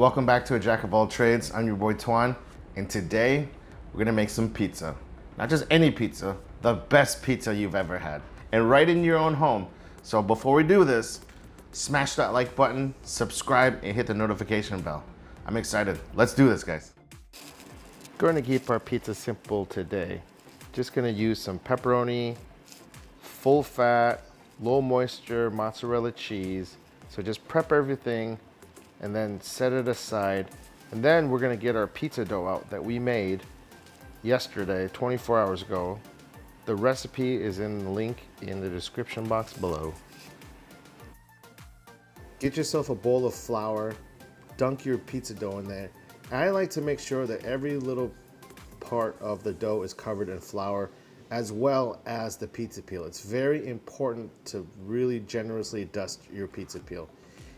Welcome back to A Jack of All Trades. I'm your boy Twan, and today we're gonna make some pizza. Not just any pizza, the best pizza you've ever had, and right in your own home. So before we do this, smash that like button, subscribe, and hit the notification bell. I'm excited. Let's do this, guys. Going to keep our pizza simple today. Just gonna use some pepperoni, full fat, low moisture mozzarella cheese. So just prep everything and then set it aside. And then we're gonna get our pizza dough out that we made yesterday, 24 hours ago. The recipe is in the link in the description box below. Get yourself a bowl of flour, dunk your pizza dough in there. I like to make sure that every little part of the dough is covered in flour, as well as the pizza peel. It's very important to really generously dust your pizza peel.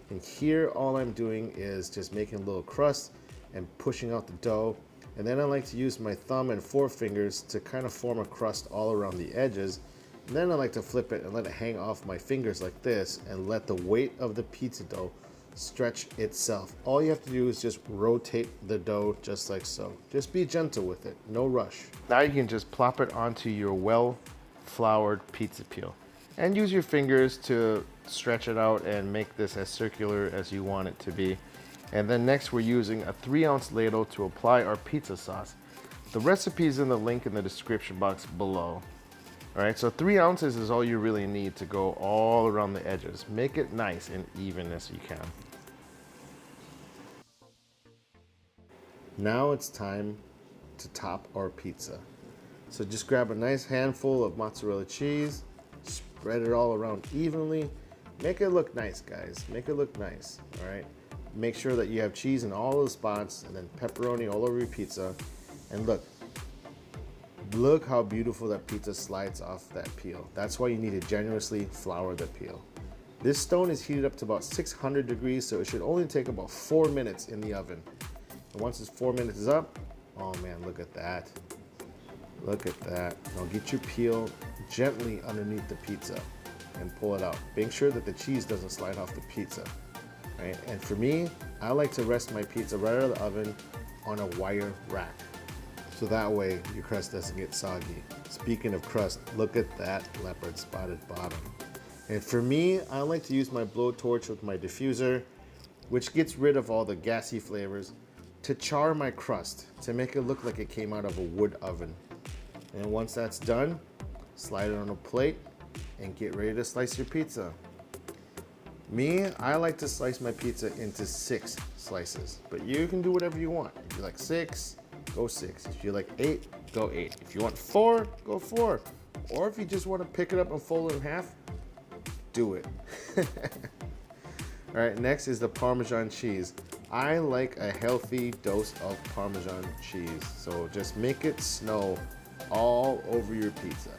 And here all I'm doing is just making a little crust and pushing out the dough. And then I like to use my thumb and forefingers to kind of form a crust all around the edges. And then I like to flip it and let it hang off my fingers like this and let the weight of the pizza dough stretch itself. All you have to do is just rotate the dough just like so. Just be gentle with it, no rush. Now you can just plop it onto your well-floured pizza peel and use your fingers to stretch it out and make this as circular as you want it to be. And then next we're using a 3-ounce ladle to apply our pizza sauce. The recipe is in the link in the description box below. All right, so 3 ounces is all you really need to go all around the edges. Make it nice and even as you can. Now it's time to top our pizza. So just grab a nice handful of mozzarella cheese, spread it all around evenly. Make it look nice, guys. Make it look nice, all right? Make sure that you have cheese in all the spots and then pepperoni all over your pizza. And look how beautiful that pizza slides off that peel. That's why you need to generously flour the peel. This stone is heated up to about 600 degrees, so it should only take about 4 minutes in the oven. And once it's 4 minutes is up, oh man, look at that. Look at that. Now get your peel gently underneath the pizza and pull it out. Make sure that the cheese doesn't slide off the pizza. Right? And for me, I like to rest my pizza right out of the oven on a wire rack. So that way your crust doesn't get soggy. Speaking of crust, look at that leopard spotted bottom. And for me, I like to use my blowtorch with my diffuser, which gets rid of all the gassy flavors, to char my crust, to make it look like it came out of a wood oven. And once that's done, slide it on a plate and get ready to slice your pizza. Me, I like to slice my pizza into 6 slices, but you can do whatever you want. If you like 6, go 6. If you like 8, go 8. If you want 4, go 4. Or if you just want to pick it up and fold it in half, do it. All right, next is the Parmesan cheese. I like a healthy dose of Parmesan cheese, so just make it snow all over your pizza.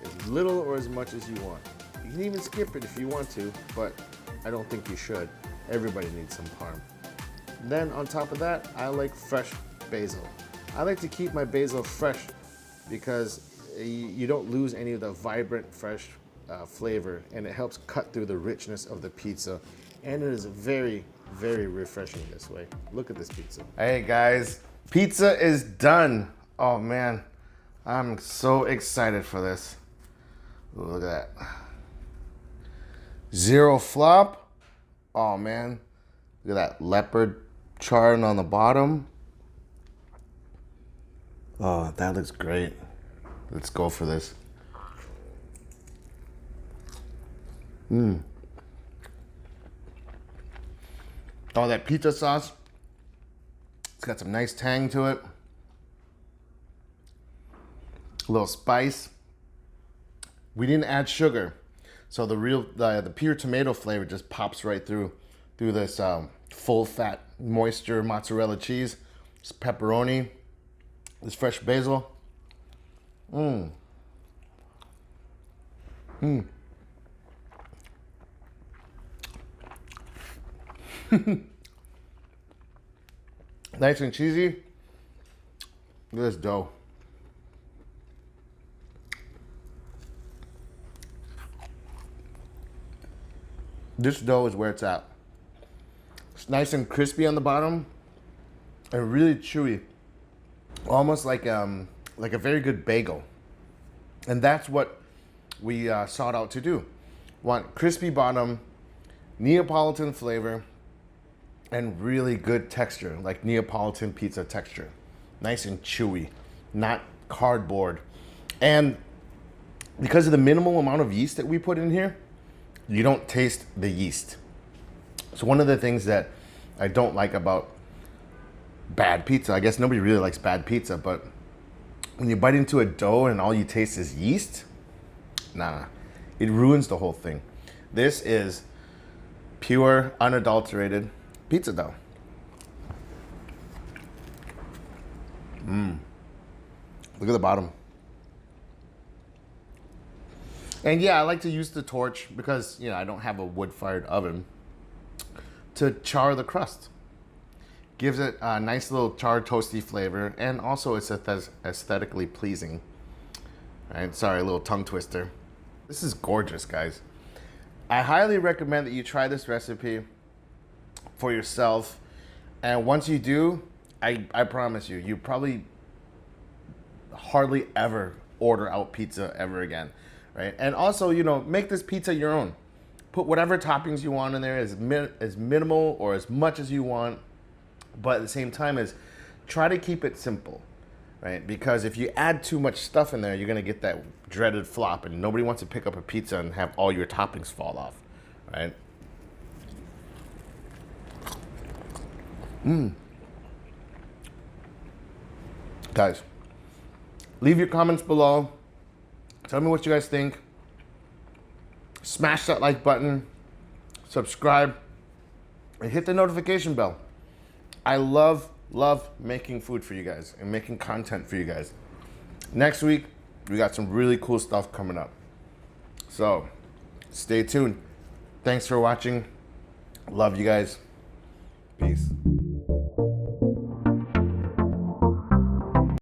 As little or as much as you want. You can even skip it if you want to, but I don't think you should. Everybody needs some parm. Then on top of that, I like fresh basil. I like to keep my basil fresh because you don't lose any of the vibrant fresh flavor, and it helps cut through the richness of the pizza, and it is very, very refreshing this way. Look at this pizza. Hey guys, pizza is done. Oh man, I'm so excited for this. Ooh, look at that. 0 flop. Oh man, look at that leopard charring on the bottom. Oh, that looks great. Let's go for this. Oh, that pizza sauce. It's got some nice tang to it. A little spice. We didn't add sugar, so the pure tomato flavor just pops right through this full fat moisture mozzarella cheese, this pepperoni, this fresh basil. Nice and cheesy. Look at this dough. This dough is where it's at. It's nice and crispy on the bottom, and really chewy, almost like a very good bagel. And that's what we sought out to do. Want crispy bottom, Neapolitan flavor, and really good texture, like Neapolitan pizza texture. Nice and chewy, not cardboard. And because of the minimal amount of yeast that we put in here, you don't taste the yeast. So one of the things that I don't like about bad pizza, I guess nobody really likes bad pizza, but when you bite into a dough and all you taste is yeast, nah, it ruins the whole thing. This is pure, unadulterated pizza dough. Look at the bottom. And yeah, I like to use the torch because, you know, I don't have a wood-fired oven, to char the crust. Gives it a nice little charred toasty flavor, and also it's aesthetically pleasing. Right? Sorry, a little tongue twister. This is gorgeous, guys. I highly recommend that you try this recipe for yourself. And once you do, I promise you, you probably hardly ever order out pizza ever again. Right? And also, you know, make this pizza your own. Put whatever toppings you want in there, as minimal or as much as you want. But at the same time, try to keep it simple, right? Because if you add too much stuff in there, you're gonna get that dreaded flop, and nobody wants to pick up a pizza and have all your toppings fall off, right? Guys, leave your comments below. Tell me what you guys think. Smash that like button, subscribe, and hit the notification bell. I love making food for you guys and making content for you guys. Next week, we got some really cool stuff coming up. So, stay tuned. Thanks for watching. Love you guys. Peace.